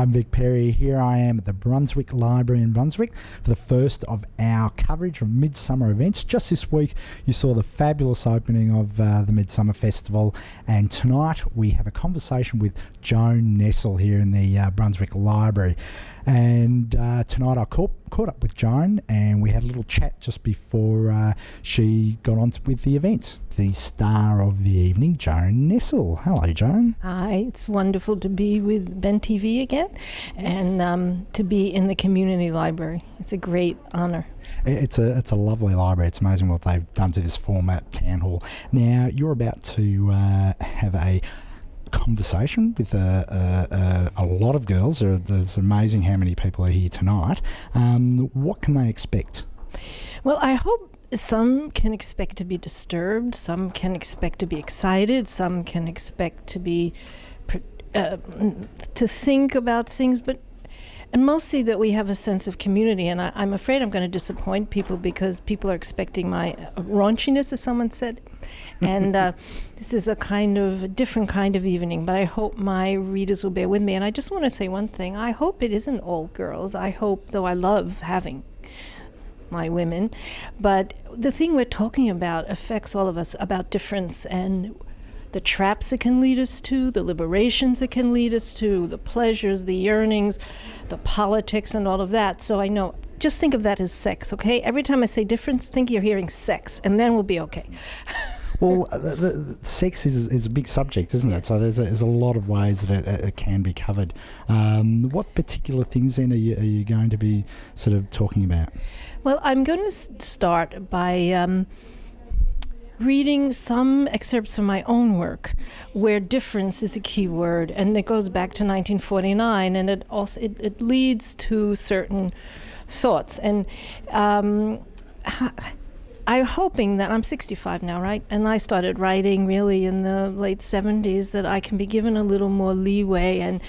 I'm Vic Perri. Here I am at the Brunswick Library in Brunswick for the first of our coverage of Midsumma events. Just this week you saw the fabulous opening of the Midsumma Festival, and tonight we have a conversation with Joan Nestle here in the Brunswick Library. And tonight I caught up with Joan and we had a little chat just before she got on with the event. The star of the evening, Joan Nestle. Hello, Joan. Hi, it's wonderful to be with Ben TV again, and to be in the community library. It's a great honour. It's a lovely library. It's amazing what they've done to this format town hall. Now, you're about to have a conversation with a lot of girls. It's amazing how many people are here tonight. What can they expect? Well, I hope some can expect to be disturbed, some can expect to be excited, some can expect to be to think about things, and mostly that we have a sense of community. And I'm afraid I'm going to disappoint people because people are expecting my raunchiness, as someone said. And this is a different kind of evening, but I hope my readers will bear with me. And I just want to say one thing. I hope it isn't all girls. I hope, though I love having my women, but the thing we're talking about affects all of us, about difference and the traps it can lead us to, the liberations it can lead us to, the pleasures, the yearnings, the politics and all of that. So I know, just think of that as sex, okay? Every time I say difference, think you're hearing sex, and then we'll be okay. Well, the sex is a big subject, isn't it? So there's a lot of ways that it can be covered. What particular things then are you going to be sort of talking about? Well, I'm going to start by reading some excerpts from my own work where difference is a key word, and it goes back to 1949, and it leads to certain thoughts. And I'm hoping that I'm 65 now, right? And I started writing really in the late 70s, that I can be given a little more leeway and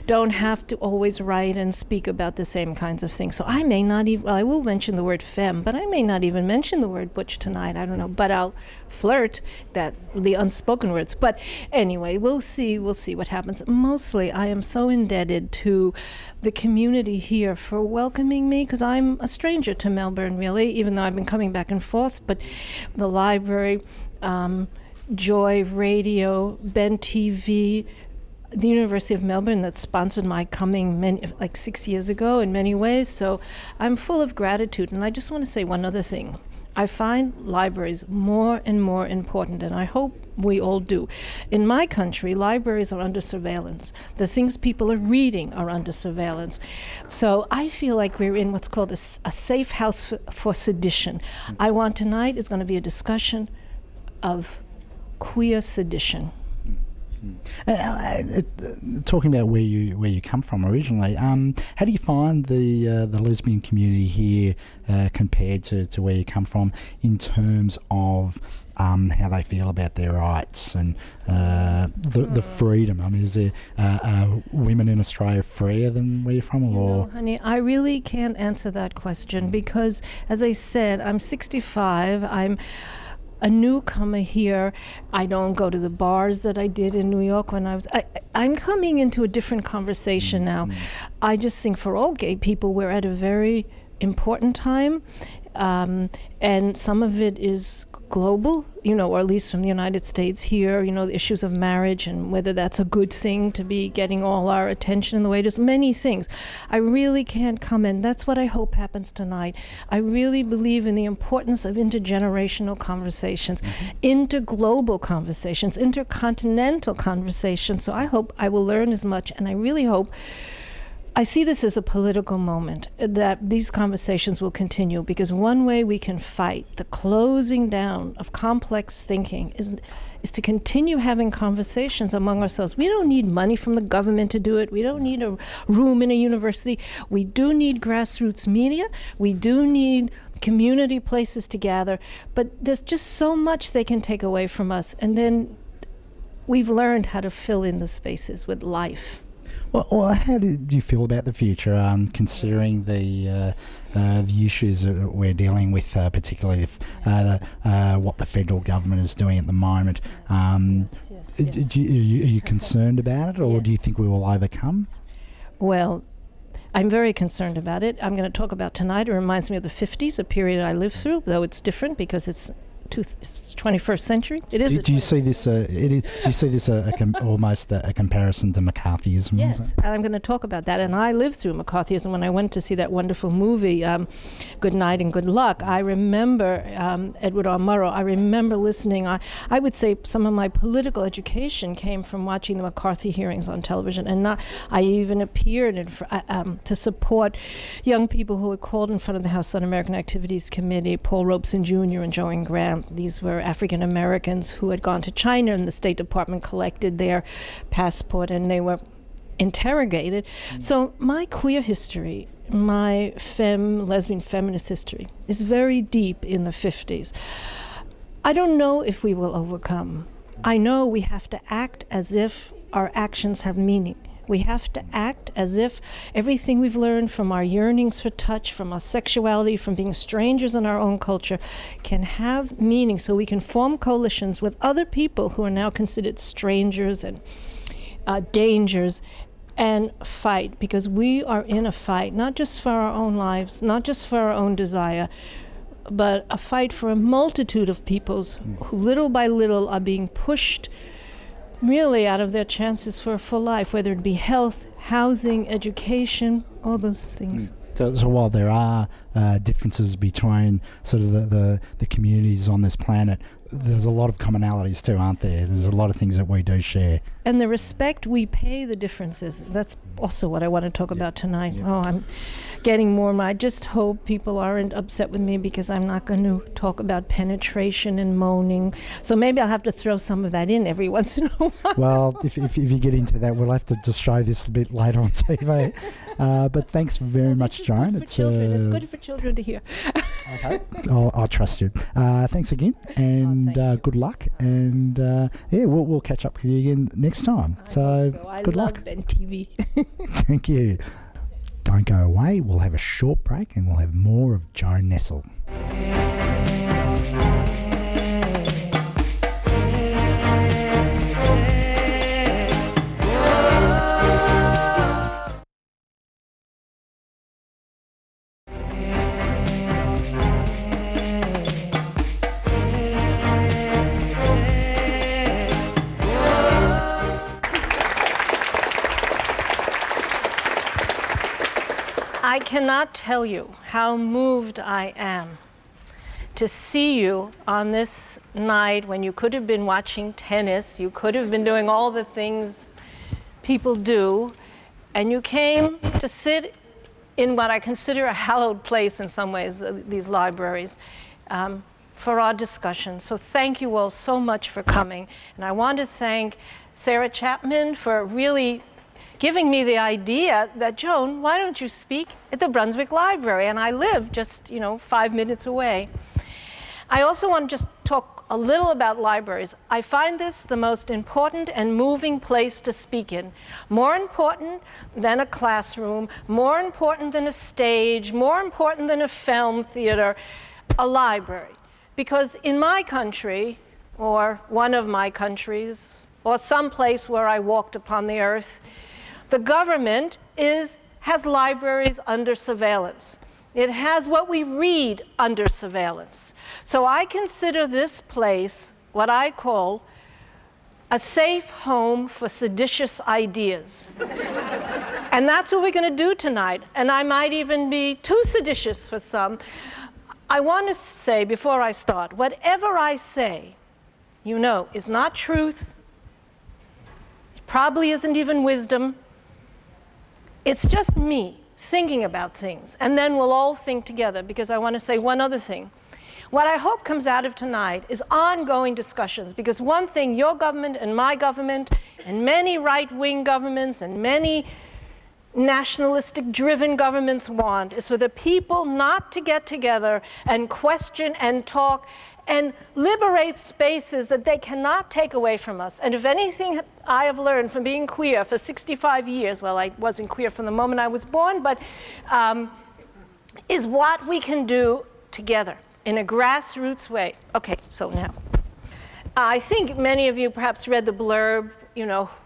don't have to always write and speak about the same kinds of things. So I may not even, I will mention the word femme, but I may not even mention the word butch tonight. I don't know, but I'll flirt the unspoken words. But anyway, we'll see what happens. Mostly I am so indebted to the community here for welcoming me, because I'm a stranger to Melbourne, really, even though I've been coming back and forth. But the library, Joy Radio, Ben TV, the University of Melbourne that sponsored my coming 6 years ago in many ways. So I'm full of gratitude. And I just want to say one other thing. I find libraries more and more important, and I hope we all do. In my country, libraries are under surveillance. The things people are reading are under surveillance. So I feel like we're in what's called a safe house for sedition. I want tonight is going to be a discussion of queer sedition. Talking about where you come from originally, how do you find the lesbian community here compared to where you come from in terms of how they feel about their rights and the freedom? I mean, is there women in Australia freer than where you're from? Or honey, I really can't answer that question because, as I said, I'm 65. I'm a newcomer here. I don't go to the bars that I did in New York when I'm coming into a different conversation now. I just think for all gay people, we're at a very important time, and some of it is global, or at least from the United States here, the issues of marriage and whether that's a good thing to be getting all our attention in the way. There's many things. I really can't comment. That's what I hope happens tonight. I really believe in the importance of intergenerational conversations, interglobal conversations, intercontinental conversations. So I hope I will learn as much, and I really hope I see this as a political moment, that these conversations will continue, because one way we can fight the closing down of complex thinking is to continue having conversations among ourselves. We don't need money from the government to do it. We don't need a room in a university. We do need grassroots media. We do need community places to gather. But there's just so much they can take away from us. And then we've learned how to fill in the spaces with life. Well, how do you feel about the future, considering the issues we're dealing with, particularly what the federal government is doing at the moment? Yes. Are you concerned about it, or do you think we will overcome? Well, I'm very concerned about it. I'm going to talk about tonight. It reminds me of the 50s, a period I lived through, though it's different because it's 21st century. It is. Do you see this? Do you see this almost a comparison to McCarthyism? Yes, and I'm going to talk about that. And I lived through McCarthyism when I went to see that wonderful movie, Good Night and Good Luck. I remember Edward R. Murrow. I remember listening. I would say some of my political education came from watching the McCarthy hearings on television, and I even appeared to support young people who were called in front of the House Un-American Activities Committee, Paul Robeson Jr. and Joan Graham. These were African Americans who had gone to China, and the State Department collected their passport, and they were interrogated. So my queer history, my lesbian feminist history, is very deep in the 50s. I don't know if we will overcome. I know we have to act as if our actions have meaning. We have to act as if everything we've learned from our yearnings for touch, from our sexuality, from being strangers in our own culture, can have meaning, so we can form coalitions with other people who are now considered strangers and dangers, and fight, because we are in a fight, not just for our own lives, not just for our own desire, but a fight for a multitude of peoples who little by little are being pushed really out of their chances for a full life, whether it be health, housing, education, all those things. So while there are differences between sort of the communities on this planet, there's a lot of commonalities too, aren't there? There's a lot of things that we do share. And the respect we pay the differences, that's also what I want to talk about tonight. Yeah. Oh, I'm getting more. I just hope people aren't upset with me because I'm not going to talk about penetration and moaning. So maybe I'll have to throw some of that in every once in a while. Well, if you get into that, we'll have to just show this a bit later on TV. But thanks very much, Joan. It's good for children to hear. Okay. I'll trust you. Thanks again, and good luck. And we'll catch up with you again next time. So good luck. I love Ben TV. Thank you. Don't go away. We'll have a short break, and we'll have more of Joan Nestle. I cannot tell you how moved I am to see you on this night when you could have been watching tennis, you could have been doing all the things people do, and you came to sit in what I consider a hallowed place in some ways, these libraries, for our discussion. So thank you all so much for coming. And I want to thank Sarah Chapman for really giving me the idea that, Joan, why don't you speak at the Brunswick Library? And I live just, 5 minutes away. I also want to just talk a little about libraries. I find this the most important and moving place to speak in. More important than a classroom, more important than a stage, more important than a film theater, a library. Because in my country, or one of my countries, or some place where I walked upon the earth, the government has libraries under surveillance. It has what we read under surveillance. So I consider this place what I call a safe home for seditious ideas. And that's what we're going to do tonight. And I might even be too seditious for some. I want to say before I start, whatever I say, is not truth. It probably isn't even wisdom. It's just me thinking about things, and then we'll all think together, because I want to say one other thing. What I hope comes out of tonight is ongoing discussions, because one thing your government and my government and many right-wing governments and many nationalistic-driven governments want is for the people not to get together and question and talk and liberate spaces that they cannot take away from us. And if anything I have learned from being queer for 65 years, well, I wasn't queer from the moment I was born, but is what we can do together in a grassroots way. Okay, so now, I think many of you perhaps read the blurb,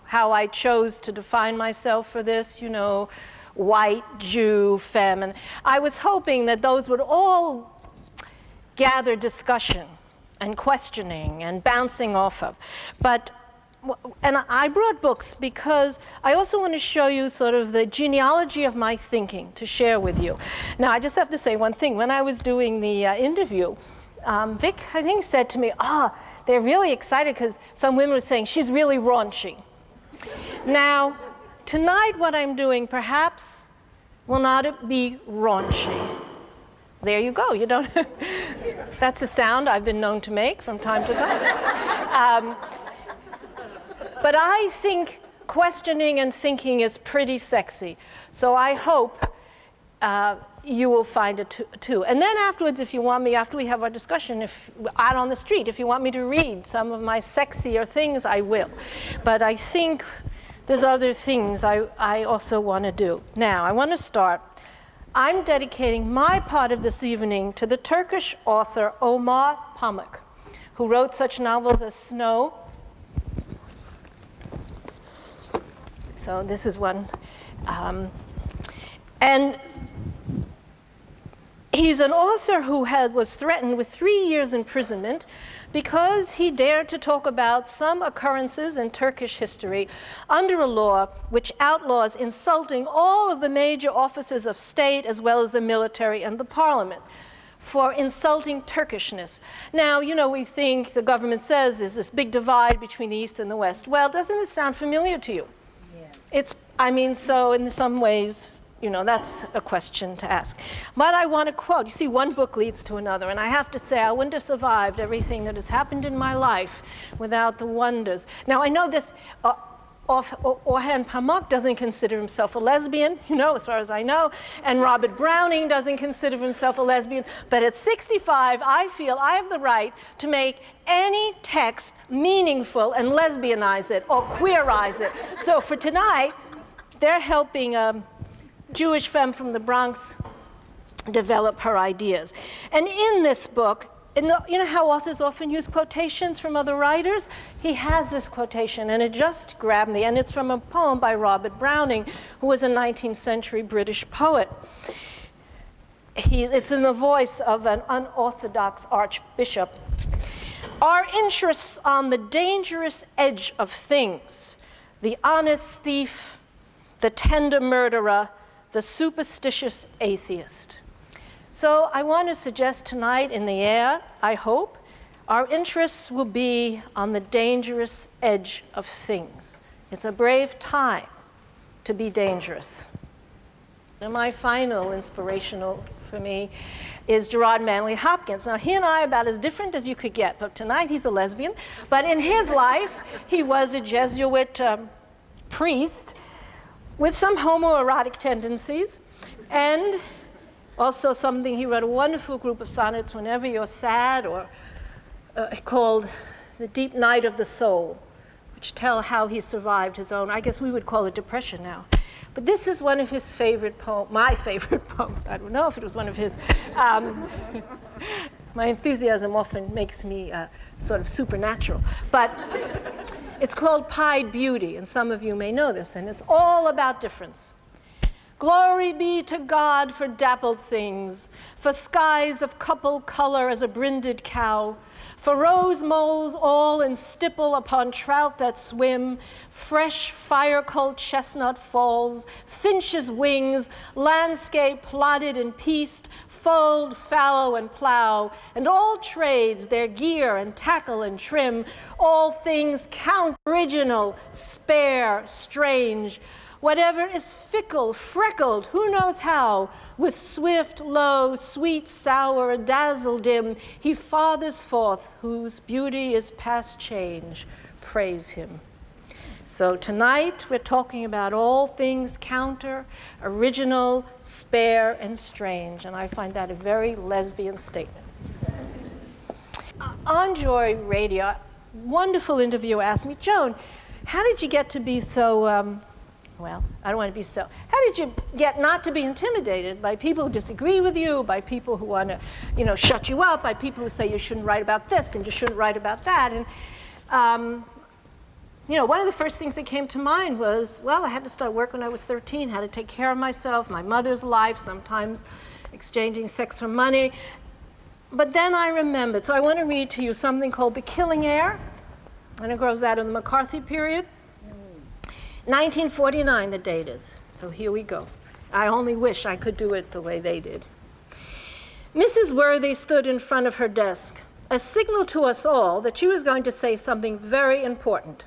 how I chose to define myself for this, you know, white, Jew, femme. And I was hoping that those would all gather discussion and questioning and bouncing off of. And I brought books because I also want to show you sort of the genealogy of my thinking to share with you. Now, I just have to say one thing. When I was doing the interview, Vic, I think, said to me, they're really excited because some women were saying, she's really raunchy. Now, tonight what I'm doing perhaps will not be raunchy. There you go. You don't. That's a sound I've been known to make from time to time. But I think questioning and thinking is pretty sexy. So I hope you will find it too. And then afterwards, if you want me, after we have our discussion, if out on the street, if you want me to read some of my sexier things, I will. But I think there's other things I also want to do. Now, I want to start. I'm dedicating my part of this evening to the Turkish author Omar Pamuk, who wrote such novels as Snow. So this is one. And he's an author who was threatened with 3 years imprisonment because he dared to talk about some occurrences in Turkish history under a law which outlaws insulting all of the major officers of state as well as the military and the parliament for insulting Turkishness. Now, you know, we think the government says there's this big divide between the East and the West. Well, doesn't it sound familiar to you? Yeah. So in some ways, you know, that's a question to ask. But I want to quote, you see, one book leads to another, and I have to say I wouldn't have survived everything that has happened in my life without the wonders. Now, I know this, Orhan Pamuk doesn't consider himself a lesbian, you know, as far as I know, and Robert Browning doesn't consider himself a lesbian, but at 65, I feel I have the right to make any text meaningful and lesbianize it or queerize it. So for tonight, they're helping Jewish femme from the Bronx develop her ideas. And in this book, you know how authors often use quotations from other writers? He has this quotation, and it just grabbed me, and it's from a poem by Robert Browning, who was a 19th century British poet. It's in the voice of an unorthodox archbishop. Our interests on the dangerous edge of things, the honest thief, the tender murderer, the superstitious atheist. So I want to suggest tonight in the air, I hope, our interests will be on the dangerous edge of things. It's a brave time to be dangerous. And my final inspirational for me is Gerard Manley Hopkins. Now, he and I are about as different as you could get, but tonight he's a lesbian. But in his life, he was a Jesuit priest with some homoerotic tendencies, and also something, he wrote a wonderful group of sonnets whenever you're sad, or called The Deep Night of the Soul, which tell how he survived his own, I guess we would call it depression now. But this is one of his favorite poems, my favorite poems. I don't know if it was one of his. My enthusiasm often makes me sort of supernatural. But it's called Pied Beauty, and some of you may know this, and it's all about difference. Glory be to God for dappled things, for skies of couple color as a brinded cow, for rose moles all in stipple upon trout that swim, fresh fire-cold chestnut falls, finches' wings, landscape plotted and pieced, fold, fallow, and plow, and all trades their gear and tackle and trim, all things count original, spare, strange, whatever is fickle, freckled, who knows how, with swift, low, sweet, sour, dazzle dim, he fathers forth, whose beauty is past change. Praise him. So tonight we're talking about all things counter, original, spare, and strange, and I find that a very lesbian statement. On Joy Radio, wonderful interviewer asked me, Joan, how did you get to be so well, I don't want to be so. How did you get not to be intimidated by people who disagree with you, by people who want to, you know, shut you up, by people who say you shouldn't write about this and you shouldn't write about that? And You know, one of the first things that came to mind was, well, I had to start work when I was 13, had to take care of myself, my mother's life, sometimes exchanging sex for money. But then I remembered, so I want to read to you something called The Killing Air, and it grows out of the McCarthy period. 1949, the date is. So here we go. I only wish I could do it the way they did. Mrs. Worthy stood in front of her desk, a signal to us all that she was going to say something very important.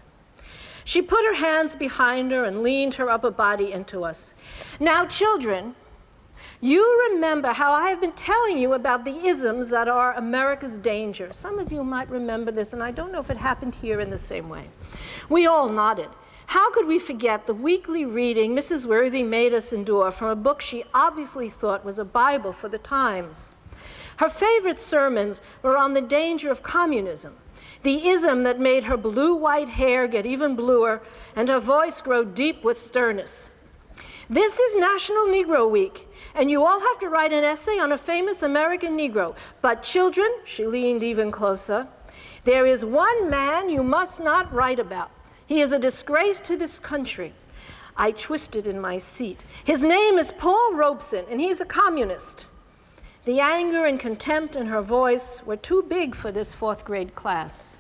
She put her hands behind her and leaned her upper body into us. Now, children, you remember how I have been telling you about the isms that are America's danger. Some of you might remember this, and I don't know if it happened here in the same way. We all nodded. How could we forget the weekly reading Mrs. Worthy made us endure from a book she obviously thought was a Bible for the times? Her favorite sermons were on the danger of communism, the ism that made her blue-white hair get even bluer and her voice grow deep with sternness. This is National Negro Week, and you all have to write an essay on a famous American Negro. But children, she leaned even closer, there is one man you must not write about. He is a disgrace to this country. I twisted in my seat. His name is Paul Robeson, and he's a communist. The anger and contempt in her voice were too big for this fourth grade class.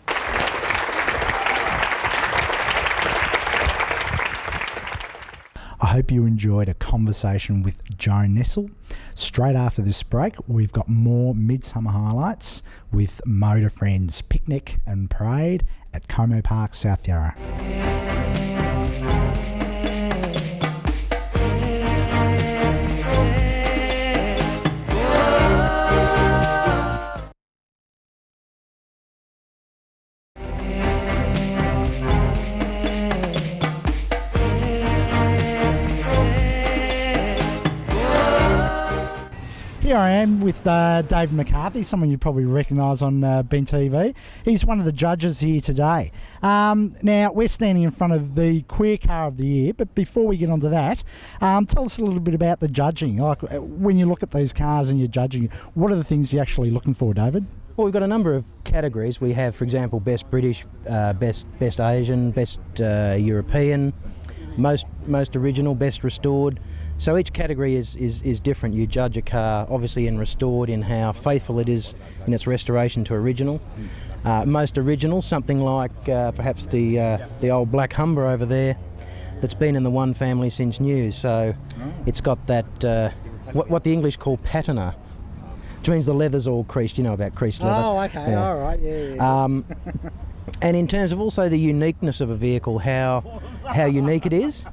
I hope you enjoyed a conversation with Joan Nestle. Straight after this break, we've got more Midsumma highlights with MotaFrenz picnic and parade at Como Park, South Yarra. Here I am with David McCarthy, someone you probably recognise on Ben TV. He's one of the judges here today. Now, we're standing in front of the Queer Car of the Year, but before we get onto that, tell us a little bit about the judging. Like, when you look at these cars and you're judging, what are the things you're actually looking for, David? Well, we've got a number of categories. We have, for example, Best British, Best Asian, Best European, Most Original, Best Restored. So each category is different. You judge a car, obviously in restored, in how faithful it is in its restoration to original. Most Original, something like perhaps the old black Humber over there that's been in the one family since new. So it's got that, what the English call patina, which means the leather's all creased. You know about creased leather. Oh, okay, yeah. all right, yeah. And in terms of also the uniqueness of a vehicle, how unique it is,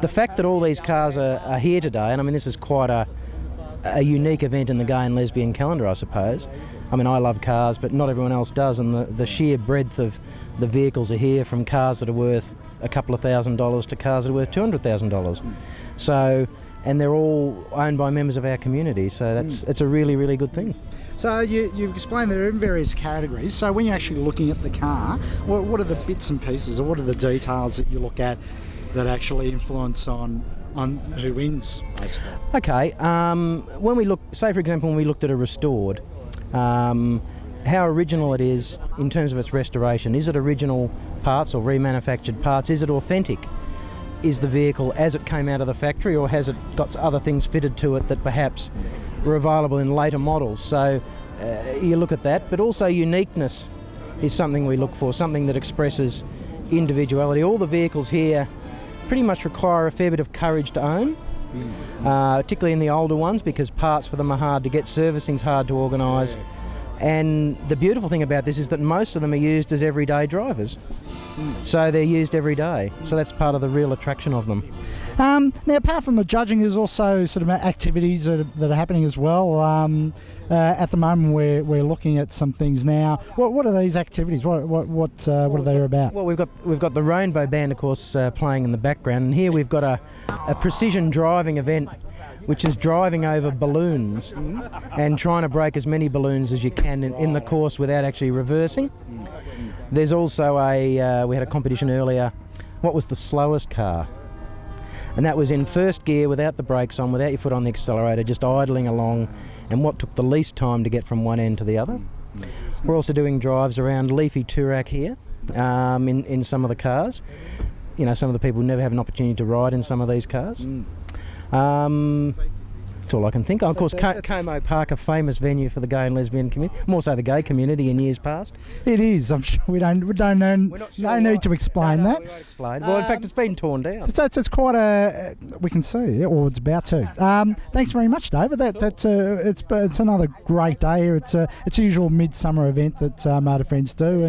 the fact that all these cars are here today, and I mean this is quite a unique event in the gay and lesbian calendar, I suppose. I mean, I love cars, but not everyone else does, and the sheer breadth of the vehicles are here, from cars that are worth a couple of $1,000s to cars that are worth $200,000. So, and they're all owned by members of our community, so it's a really, really good thing. So you've explained they're in various categories. So when you're actually looking at the car, what are the bits and pieces, or what are the details that you look at that actually influence on who wins, basically? Okay, when we look, say for example, when we looked at a restored, how original it is in terms of its restoration. Is it original parts or remanufactured parts? Is it authentic? Is the vehicle as it came out of the factory, or has it got other things fitted to it that perhaps were available in later models? So you look at that, but also uniqueness is something we look for, something that expresses individuality. All the vehicles here pretty much require a fair bit of courage to own, particularly in the older ones, because parts for them are hard to get, servicing's hard to organise. And the beautiful thing about this is that most of them are used as everyday drivers. So they're used every day. So that's part of the real attraction of them. Now, apart from the judging, there's also sort of activities that are happening as well. At the moment, we're looking at some things now. What are these activities? What are they about? Well, we've got the Rainbow Band, of course, playing in the background, and here we've got a precision driving event, which is driving over balloons and trying to break as many balloons as you can in the course without actually reversing. There's also we had a competition earlier. What was the slowest car? And that was in first gear, without the brakes on, without your foot on the accelerator, just idling along, and what took the least time to get from one end to the other. We're also doing drives around leafy Toorak here, in some of the cars. You know, some of the people never have an opportunity to ride in some of these cars. That's all I can think of. Of course, Como Park, a famous venue for the gay and lesbian community, more so the gay community in years past. It is. I'm sure we don't need to explain that. We won't explain. Well, in fact, it's been torn down. So it's quite a. We can see, or it's about to. Thanks very much, David. It's another great day here. It's a usual midsummer event that MotaFrenz do,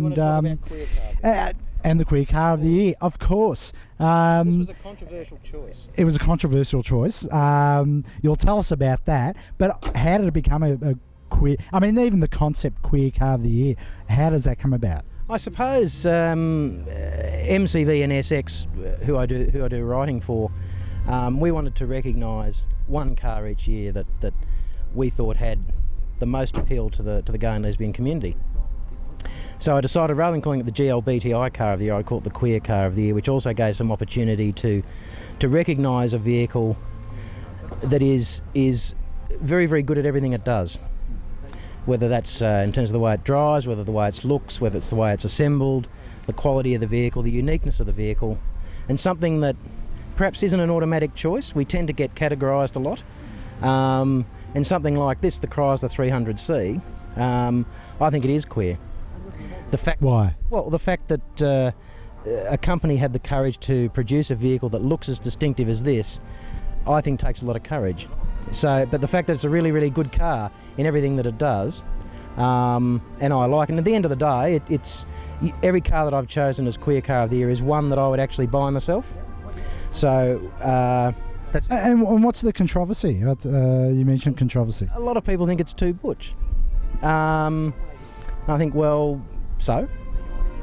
and the Queer Car of the Year, of course. This was a controversial choice. It was a controversial choice. You'll tell us about that. But how did it become a queer? I mean, even the concept Queer Car of the Year. How does that come about? I suppose MCV and SX, who I do writing for, we wanted to recognise one car each year that we thought had the most appeal to the gay and lesbian community. So I decided, rather than calling it the GLBTI Car of the Year, I'd call it the Queer Car of the Year, which also gave some opportunity to recognise a vehicle that is very, very good at everything it does. Whether that's in terms of the way it drives, whether the way it looks, whether it's the way it's assembled, the quality of the vehicle, the uniqueness of the vehicle, and something that perhaps isn't an automatic choice. We tend to get categorised a lot. And something like this, the Chrysler 300C, I think it is queer. Why? Well, the fact that a company had the courage to produce a vehicle that looks as distinctive as this, I think takes a lot of courage. But the fact that it's a really, really good car in everything that it does, and I like it. And at the end of the day, it's every car that I've chosen as Queer Car of the Year is one that I would actually buy myself. So that's. And what's the controversy? You mentioned controversy. A lot of people think it's too butch. I think, well. So,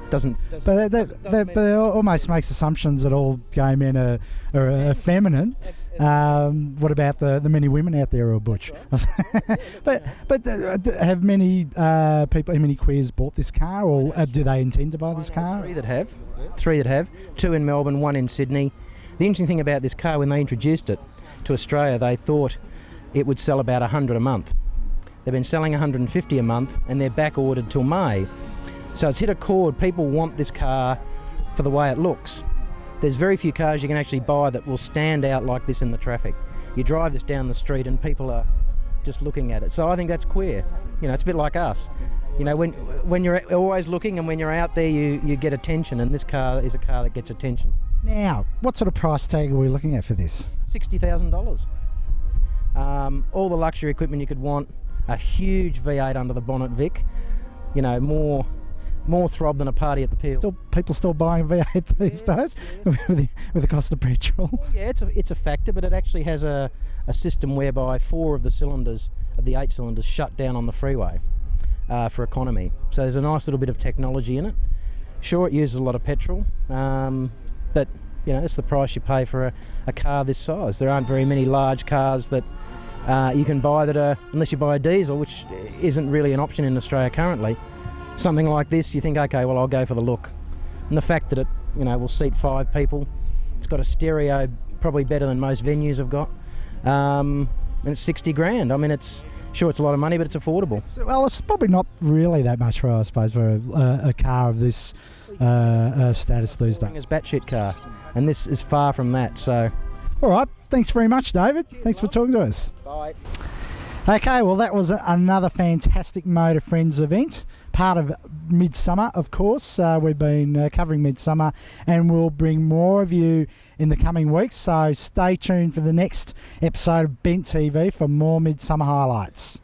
doesn't but that almost makes assumptions that all gay men are effeminate. What about the many women out there who are butch? but have many many queers bought this car, or do they intend to buy this car? Three that have. Two in Melbourne, one in Sydney. The interesting thing about this car, when they introduced it to Australia, they thought it would sell about 100 a month. They've been selling 150 a month, and they're back ordered till May. So it's hit a chord. People want this car for the way it looks. There's very few cars you can actually buy that will stand out like this in the traffic. You drive this down the street and people are just looking at it. So I think that's queer. You know, it's a bit like us. You know, when you're always looking and when you're out there, you get attention, and this car is a car that gets attention. Now, what sort of price tag are we looking at for this? $60,000. All the luxury equipment you could want. A huge V8 under the bonnet, Vic. You know, more throb than a party at the Peel. People still buying V8 these days with the cost of petrol. Yeah, it's a factor, but it actually has a system whereby 4 of the cylinders of the 8 cylinders shut down on the freeway for economy. So there's a nice little bit of technology in it. Sure, it uses a lot of petrol, but you know, it's the price you pay for a car this size. There aren't very many large cars that you can buy that are, unless you buy a diesel, which isn't really an option in Australia currently. Something like this, you think, okay, well, I'll go for the look. And the fact that it, you know, will seat 5 people, it's got a stereo probably better than most venues have got, and it's 60 grand. I mean, it's a lot of money, but it's affordable. It's probably not really that much for, I suppose, for a car of this status these days. It's a batshit car, and this is far from that. So, all right, thanks very much, David. Thanks for talking to us. Bye. Okay, well, that was another fantastic MotaFrenz event, part of Midsumma, of course. We've been covering Midsumma, and we'll bring more of you in the coming weeks, so stay tuned for the next episode of Bent TV for more Midsumma highlights.